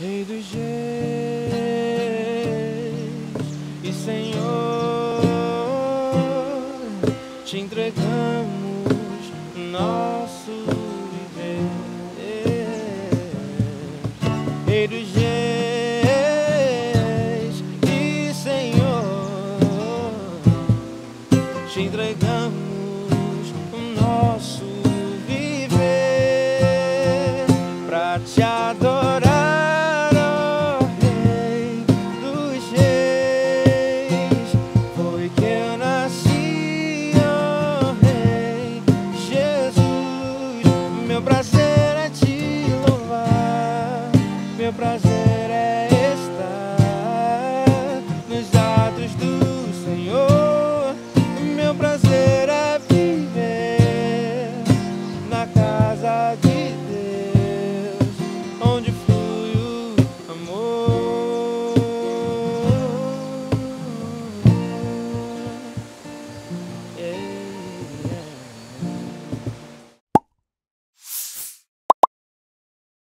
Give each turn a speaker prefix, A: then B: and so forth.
A: Rei dos reis e Senhor, te entregamos nosso viver. Rei dos reis e Senhor, te entregamos o nosso viver pra te adorar. Meu prazer é te louvar, meu prazer.